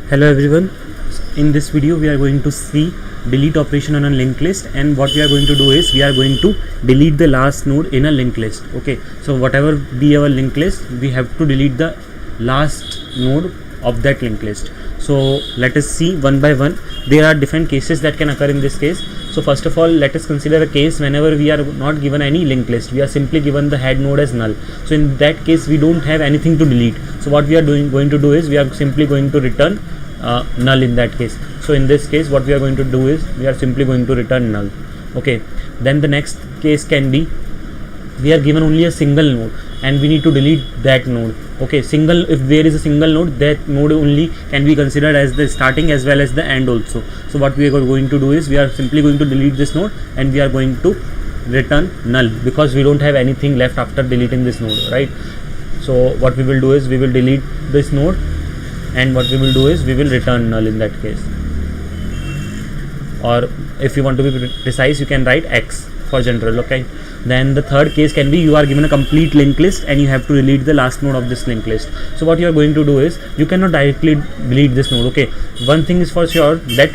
Hello everyone, in this video we are going to see delete operation on a linked list, and what we are going to do is we are going to delete the last node in a linked list. Okay, so whatever be our linked list, we have to delete the last node of that linked list. So let us see one by one. There are different cases that can occur in this case. So first of all, let us consider a case whenever we are not given any linked list, we are simply given the head node as null. So in that case we don't have anything to delete. So what we are going to do is we are simply going to return null in that case. So in this case what we are going to do is we are simply going to return null. Okay, then the next case can be we are given only a single node and we need to delete that node. Okay, single, if there is a single node, that node only can be considered as the starting as well as the end also. So what we are going to do is we are simply going to delete this node and we are going to return null, because we don't have anything left after deleting this node, right? So what we will do is we will delete this node, and what we will do is we will return null in that case. Or if you want to be precise, you can write X for general. Okay, then the third case can be you are given a complete linked list and you have to delete the last node of this linked list. So what you are going to do is you cannot directly delete this node. Okay, one thing is for sure that,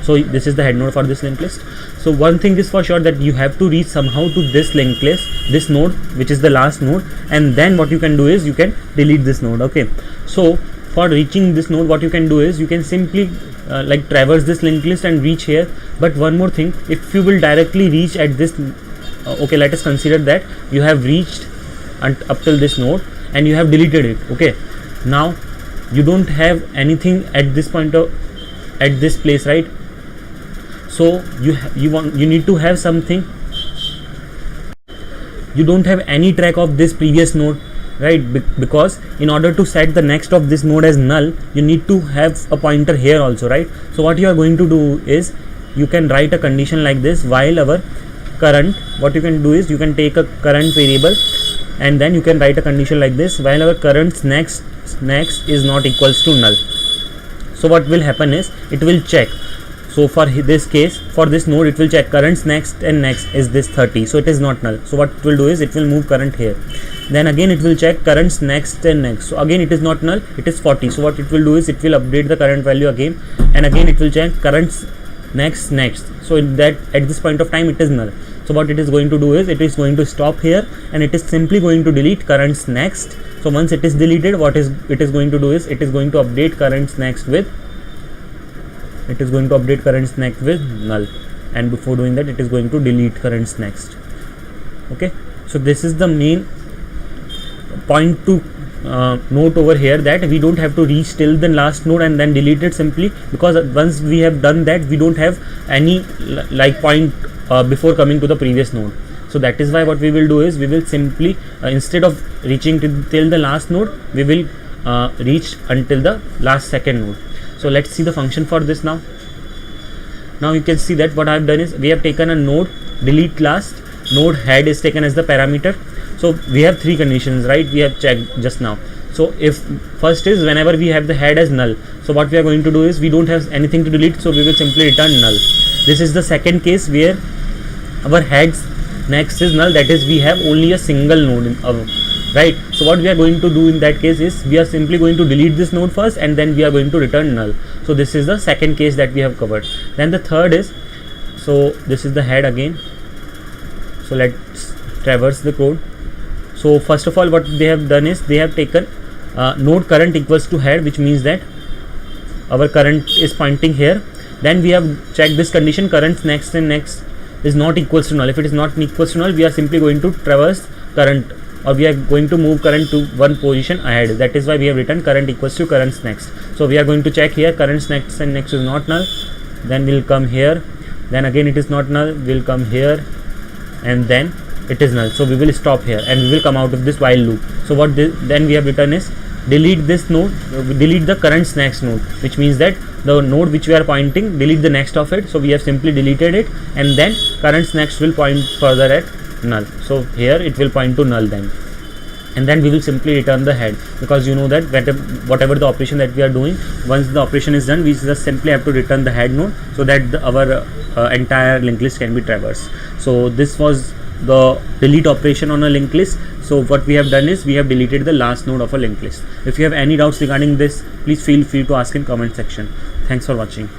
so this is the head node for this linked list. So one thing is for sure that you have to reach somehow to this linked list, this node which is the last node, and then what you can do is you can delete this node. Okay, so for reaching this node what you can do is you can simply like traverse this linked list and reach here. But one more thing, if you will directly reach at this okay, let us consider that you have reached up till this node and you have deleted it. Okay, now you don't have anything at this point of at this place, right? So you need to have something. You don't have any track of this previous node, right? Because in order to set the next of this node as null, you need to have a pointer here also, right? So what you are going to do is you can write a condition like this: while our current, what you can do is you can take a current variable and then you can write a condition like this: while our current next is not equals to null. So what will happen is it will check. So for this case, for this node, it will check currents next and next is this 30, so it is not null. So what it will do is it will move current here. Then again it will check currents next and next. So again it is not null, it is 40. So what it will do is it will update the current value again, and again it will check currents next. So in that at this point of time it is null. So what it is going to do is it is going to stop here and it is simply going to delete currents next. So once it is deleted, what is it is going to do is it is going to update currents next with null, and before doing that it is going to delete currents next. Okay, so this is the main point to note over here, that we don't have to reach till the last node and then delete it simply, because once we have done that we don't have any like point before coming to the previous node. So that is why what we will do is we will simply instead of reaching till the last node, we will reach until the last second node. So let's see the function for this now. Now you can see that what I have done is we have taken a node delete last, node head is taken as the parameter. So we have three conditions, right? We have checked just now. So if first is whenever we have the head as null, so what we are going to do is we don't have anything to delete, so we will simply return null. This is the second case where our heads next is null, that is we have only a single node in our, right? So what we are going to do in that case is we are simply going to delete this node first and then we are going to return null. So this is the second case that we have covered. Then the third is, so this is the head again. So let's traverse the code. So first of all what they have done is they have taken node current equals to head, which means that our current is pointing here. Then we have checked this condition, current next and next is not equals to null. If it is not equals to null, we are simply going to traverse current, or we are going to move current to one position ahead. That is why we have written current equals to currents next. So we are going to check here currents next and next is not null, then we'll come here, then again it is not null, we'll come here, and then it is null. So we will stop here and we will come out of this while loop. So what then we have written is delete this node, delete the currents next node, which means that the node which we are pointing, delete the next of it. So we have simply deleted it, and then currents next will point further at null. So here it will point to null then, and then we will simply return the head, because you know that whatever the operation that we are doing, once the operation is done, we just simply have to return the head node so that our entire linked list can be traversed. So this was the delete operation on a linked list. So what we have done is we have deleted the last node of a linked list. If you have any doubts regarding this, please feel free to ask in comment section. Thanks for watching.